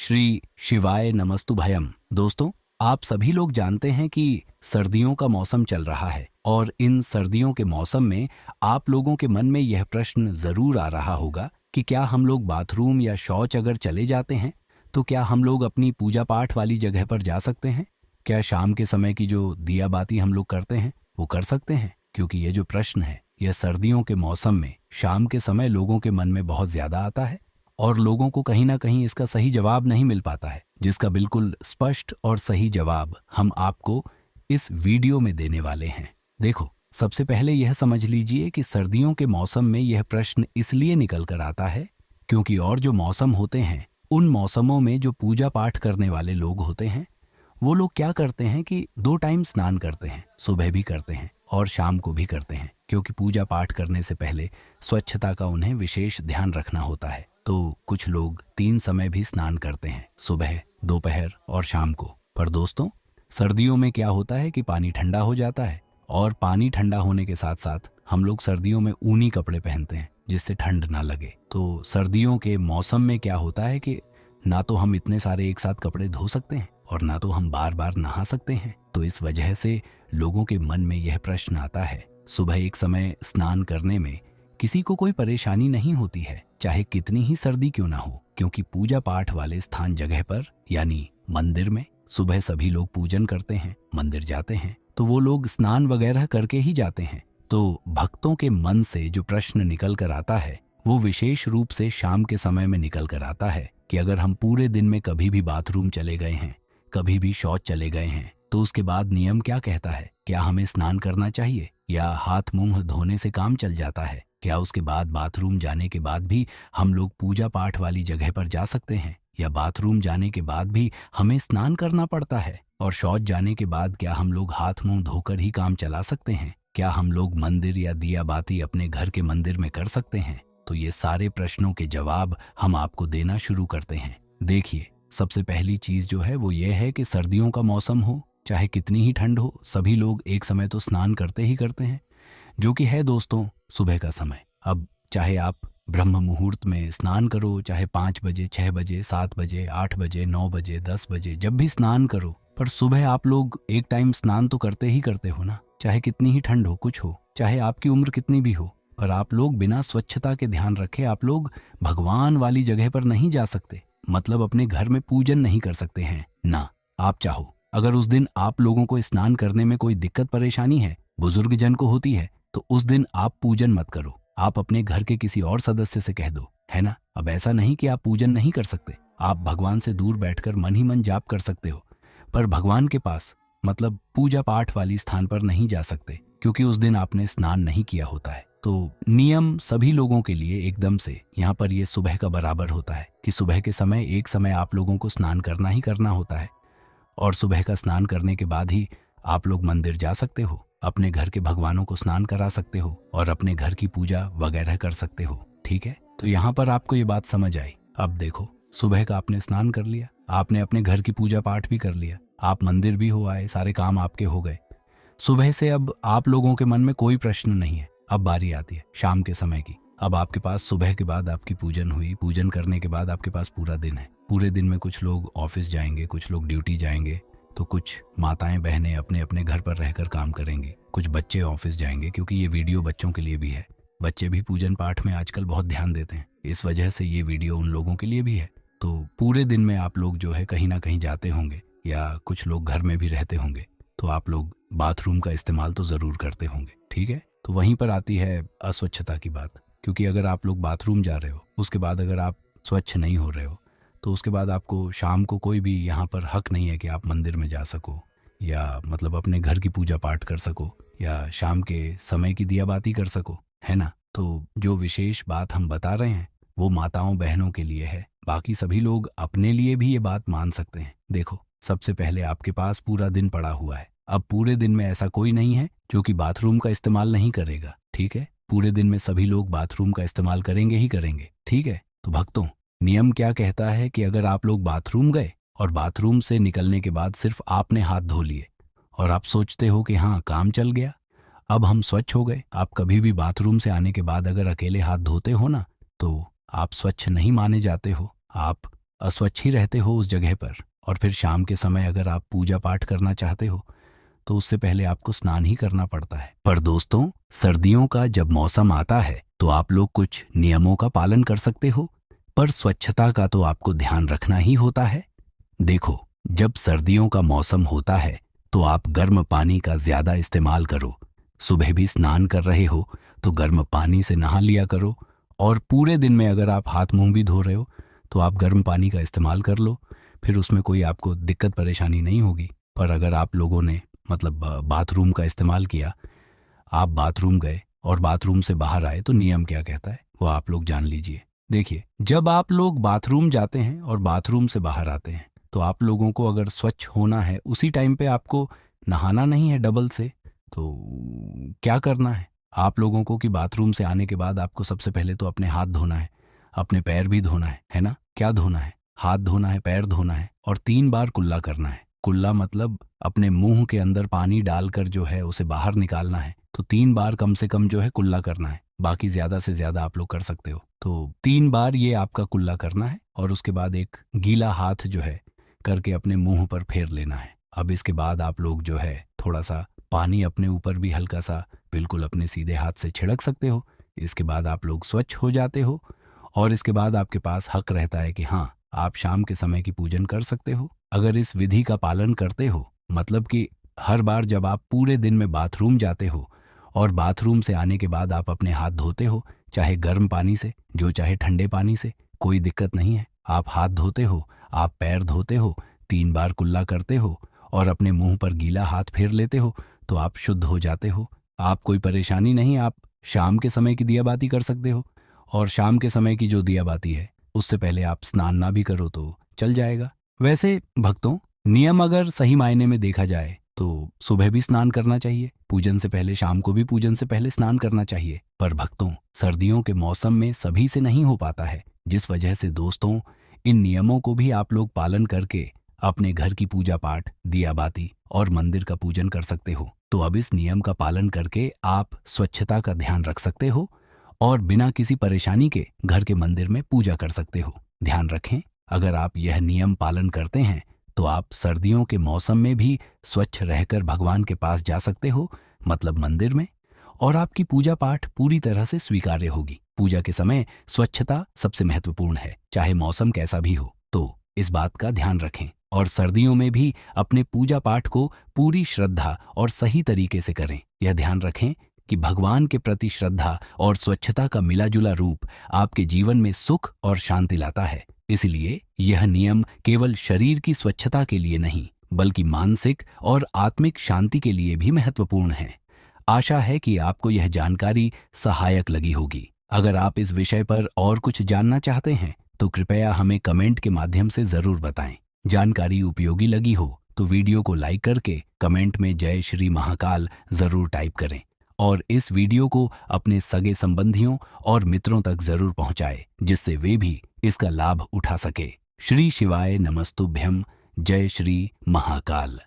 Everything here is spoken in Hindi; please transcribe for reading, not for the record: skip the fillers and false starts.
श्री शिवाय नमस्तुभयम। दोस्तों, आप सभी लोग जानते हैं कि सर्दियों का मौसम चल रहा है और इन सर्दियों के मौसम में आप लोगों के मन में यह प्रश्न जरूर आ रहा होगा कि क्या हम लोग बाथरूम या शौच अगर चले जाते हैं तो क्या हम लोग अपनी पूजा पाठ वाली जगह पर जा सकते हैं? क्या शाम के समय की जो दिया बाती हम लोग करते हैं वो कर सकते हैं? क्योंकि ये जो प्रश्न है यह सर्दियों के मौसम में शाम के समय लोगों के मन में बहुत ज्यादा आता है और लोगों को कहीं ना कहीं इसका सही जवाब नहीं मिल पाता है, जिसका बिल्कुल स्पष्ट और सही जवाब हम आपको इस वीडियो में देने वाले हैं। देखो, सबसे पहले यह समझ लीजिए कि सर्दियों के मौसम में यह प्रश्न इसलिए निकल कर आता है क्योंकि और जो मौसम होते हैं उन मौसमों में जो पूजा पाठ करने वाले लोग होते हैं वो लोग क्या करते हैं कि 2 टाइम स्नान करते हैं, सुबह भी करते हैं और शाम को भी करते हैं, क्योंकि पूजा पाठ करने से पहले स्वच्छता का उन्हें विशेष ध्यान रखना होता है। तो कुछ लोग 3 समय भी स्नान करते हैं, सुबह, दोपहर और शाम को। पर दोस्तों, सर्दियों में क्या होता है कि पानी ठंडा हो जाता है और पानी ठंडा होने के साथ साथ हम लोग सर्दियों में ऊनी कपड़े पहनते हैं जिससे ठंड ना लगे। तो सर्दियों के मौसम में क्या होता है कि ना तो हम इतने सारे एक साथ कपड़े धो सकते हैं और ना तो हम बार बार नहा सकते हैं। तो इस वजह से लोगों के मन में यह प्रश्न आता है। सुबह एक समय स्नान करने में किसी को कोई परेशानी नहीं होती है, चाहे कितनी ही सर्दी क्यों ना हो, क्योंकि पूजा पाठ वाले स्थान जगह पर यानी मंदिर में सुबह सभी लोग पूजन करते हैं, मंदिर जाते हैं, तो वो लोग स्नान वगैरह करके ही जाते हैं। तो भक्तों के मन से जो प्रश्न निकल कर आता है वो विशेष रूप से शाम के समय में निकल कर आता है कि अगर हम पूरे दिन में कभी भी बाथरूम चले गए हैं, कभी भी शौच चले गए हैं, तो उसके बाद नियम क्या कहता है? क्या हमें स्नान करना चाहिए या हाथ मुंह धोने से काम चल जाता है? क्या उसके बाद बाथरूम जाने के बाद भी हम लोग पूजा पाठ वाली जगह पर जा सकते हैं, या बाथरूम जाने के बाद भी हमें स्नान करना पड़ता है? और शौच जाने के बाद क्या हम लोग हाथ मुंह धोकर ही काम चला सकते हैं? क्या हम लोग मंदिर या दिया बाती अपने घर के मंदिर में कर सकते हैं? तो ये सारे प्रश्नों के जवाब हम आपको देना शुरू करते हैं। देखिए, सबसे पहली चीज जो है वो ये है कि सर्दियों का मौसम हो चाहे कितनी ही ठंड हो, सभी लोग एक समय तो स्नान करते ही करते हैं, जो कि है दोस्तों सुबह का समय। अब चाहे आप ब्रह्म मुहूर्त में स्नान करो, चाहे 5 बजे, 6 बजे, 7 बजे, 8 बजे, 9 बजे, 10 बजे, जब भी स्नान करो, पर सुबह आप लोग एक टाइम स्नान तो करते ही करते हो ना। चाहे कितनी ही ठंड हो, कुछ हो, चाहे आपकी उम्र कितनी भी हो, पर आप लोग बिना स्वच्छता के ध्यान रखे आप लोग भगवान वाली जगह पर नहीं जा सकते, मतलब अपने घर में पूजन नहीं कर सकते हैं ना। आप चाहो, अगर उस दिन आप लोगों को स्नान करने में कोई दिक्कत परेशानी है, बुजुर्ग जन को होती है, तो उस दिन आप पूजन मत करो, आप अपने घर के किसी और सदस्य से कह दो, है ना। अब ऐसा नहीं कि आप पूजन नहीं कर सकते, आप भगवान से दूर बैठकर मन ही मन जाप कर सकते हो, पर भगवान के पास मतलब पूजा पाठ वाली स्थान पर नहीं जा सकते, क्योंकि उस दिन आपने स्नान नहीं किया होता है। तो नियम सभी लोगों के लिए एकदम से यहाँ पर ये सुबह का बराबर होता है कि सुबह के समय एक समय आप लोगों को स्नान करना ही करना होता है, और सुबह का स्नान करने के बाद ही आप लोग मंदिर जा सकते हो, अपने घर के भगवानों को स्नान करा सकते हो और अपने घर की पूजा वगैरह कर सकते हो। ठीक है, तो यहाँ पर आपको ये बात समझ आई। अब देखो, सुबह का आपने स्नान कर लिया, आपने अपने घर की पूजा पाठ भी कर लिया, आप मंदिर भी हो आए, सारे काम आपके हो गए सुबह से। अब आप लोगों के मन में कोई प्रश्न नहीं है। अब बारी आती है शाम के समय की। अब आपके पास सुबह के बाद आपकी पूजन हुई, पूजन करने के बाद आपके पास पूरा दिन है। पूरे दिन में कुछ लोग ऑफिस जाएंगे, कुछ लोग ड्यूटी जाएंगे, तो कुछ माताएं बहनें अपने अपने घर पर रहकर काम करेंगे, कुछ बच्चे ऑफिस जाएंगे, क्योंकि ये वीडियो बच्चों के लिए भी है। बच्चे भी पूजन पाठ में आजकल बहुत ध्यान देते हैं, इस वजह से ये वीडियो उन लोगों के लिए भी है। तो पूरे दिन में आप लोग जो है कहीं ना कहीं जाते होंगे, या कुछ लोग घर में भी रहते होंगे, तो आप लोग बाथरूम का इस्तेमाल तो ज़रूर करते होंगे। ठीक है, तो वहीं पर आती है अस्वच्छता की बात, क्योंकि अगर आप लोग बाथरूम जा रहे हो, उसके बाद अगर आप स्वच्छ नहीं हो रहे हो, तो उसके बाद आपको शाम को कोई भी यहाँ पर हक नहीं है कि आप मंदिर में जा सको, या मतलब अपने घर की पूजा पाठ कर सको, या शाम के समय की दिया बाती कर सको, है ना। तो जो विशेष बात हम बता रहे हैं वो माताओं बहनों के लिए है, बाकी सभी लोग अपने लिए भी ये बात मान सकते हैं। देखो, सबसे पहले आपके पास पूरा दिन पड़ा हुआ है। अब पूरे दिन में ऐसा कोई नहीं है जो कि बाथरूम का इस्तेमाल नहीं करेगा। ठीक है, पूरे दिन में सभी लोग बाथरूम का इस्तेमाल करेंगे ही करेंगे। ठीक है, तो भक्तों, नियम क्या कहता है कि अगर आप लोग बाथरूम गए और बाथरूम से निकलने के बाद सिर्फ आपने हाथ धो लिए और आप सोचते हो कि हाँ काम चल गया, अब हम स्वच्छ हो गए। आप कभी भी बाथरूम से आने के बाद अगर अकेले हाथ धोते हो ना, तो आप स्वच्छ नहीं माने जाते हो, आप अस्वच्छ ही रहते हो उस जगह पर। और फिर शाम के समय अगर आप पूजा पाठ करना चाहते हो तो उससे पहले आपको स्नान ही करना पड़ता है। पर दोस्तों, सर्दियों का जब मौसम आता है तो आप लोग कुछ नियमों का पालन कर सकते हो, पर स्वच्छता का तो आपको ध्यान रखना ही होता है। देखो, जब सर्दियों का मौसम होता है तो आप गर्म पानी का ज्यादा इस्तेमाल करो। सुबह भी स्नान कर रहे हो तो गर्म पानी से नहा लिया करो, और पूरे दिन में अगर आप हाथ मुंह भी धो रहे हो तो आप गर्म पानी का इस्तेमाल कर लो। फिर उसमें कोई आपको दिक्कत परेशानी नहीं होगी। पर अगर आप लोगों ने बाथरूम का इस्तेमाल किया, आप बाथरूम गए और बाथरूम से बाहर आए तो नियम क्या कहता है वो आप लोग जान लीजिए। देखिए, जब आप लोग बाथरूम जाते हैं और बाथरूम से बाहर आते हैं तो आप लोगों को अगर स्वच्छ होना है उसी टाइम पे आपको नहाना नहीं है डबल से, तो क्या करना है आप लोगों को कि बाथरूम से आने के बाद आपको सबसे पहले तो अपने हाथ धोना है, अपने पैर भी धोना है ना? क्या धोना है? हाथ धोना है, पैर धोना है, और 3 बार कुल्ला करना है। कुल्ला मतलब अपने मुंह के अंदर पानी डालकर जो है उसे बाहर निकालना है। तो 3 बार कम से कम जो है कुल्ला करना है। बाकी ज्यादा से ज्यादा आप लोग कर सकते हो। तो 3 बार ये आपका कुल्ला करना है, और उसके बाद एक गीला हाथ जो है करके अपने मुंह पर फेर लेना है। अब इसके बाद आप लोग जो है थोड़ा सा पानी अपने ऊपर भी हल्का सा बिल्कुल अपने सीधे हाथ से छिड़क सकते हो। इसके बाद आप लोग स्वच्छ हो जाते हो, और इसके बाद आपके पास हक रहता है कि हाँ, आप शाम के समय की पूजन कर सकते हो। अगर इस विधि का पालन करते हो, मतलब कि हर बार जब आप पूरे दिन में बाथरूम जाते हो और बाथरूम से आने के बाद आप अपने हाथ धोते हो, चाहे गर्म पानी से जो चाहे ठंडे पानी से, कोई दिक्कत नहीं है। आप हाथ धोते हो, आप पैर धोते हो, 3 बार कुल्ला करते हो और अपने मुंह पर गीला हाथ फेर लेते हो, तो आप शुद्ध हो जाते हो। आप कोई परेशानी नहीं। आप शाम के समय की दिया बाती कर सकते हो, और शाम के समय की जो दिया बाती है उससे पहले आप स्नान ना भी करो तो चल जाएगा। वैसे भक्तों, नियम अगर सही मायने में देखा जाए तो सुबह भी स्नान करना चाहिए पूजन से पहले, शाम को भी पूजन से पहले स्नान करना चाहिए। पर भक्तों, सर्दियों के मौसम में सभी से नहीं हो पाता है, जिस वजह से दोस्तों इन नियमों को भी आप लोग पालन करके अपने घर की पूजा पाठ, दिया बाती और मंदिर का पूजन कर सकते हो। तो अब इस नियम का पालन करके आप स्वच्छता का ध्यान रख सकते हो और बिना किसी परेशानी के घर के मंदिर में पूजा कर सकते हो। ध्यान रखें, अगर आप यह नियम पालन करते हैं तो आप सर्दियों के मौसम में भी स्वच्छ रहकर भगवान के पास जा सकते हो, मतलब मंदिर में, और आपकी पूजा पाठ पूरी तरह से स्वीकार्य होगी। पूजा के समय स्वच्छता सबसे महत्वपूर्ण है, चाहे मौसम कैसा भी हो। तो इस बात का ध्यान रखें और सर्दियों में भी अपने पूजा पाठ को पूरी श्रद्धा और सही तरीके से करें। यह ध्यान रखें कि भगवान के प्रति श्रद्धा और स्वच्छता का मिला जुला रूप आपके जीवन में सुख और शांति लाता है। इसलिए यह नियम केवल शरीर की स्वच्छता के लिए नहीं, बल्कि मानसिक और आत्मिक शांति के लिए भी महत्वपूर्ण है। आशा है कि आपको यह जानकारी सहायक लगी होगी। अगर आप इस विषय पर और कुछ जानना चाहते हैं तो कृपया हमें कमेंट के माध्यम से जरूर बताएं। जानकारी उपयोगी लगी हो तो वीडियो को लाइक करके कमेंट में जय श्री महाकाल जरूर टाइप करें, और इस वीडियो को अपने सगे संबंधियों और मित्रों तक जरूर पहुंचाएं, जिससे वे भी इसका लाभ उठा सके। श्री शिवाय नमस्तुभ्यम। जय श्री महाकाल।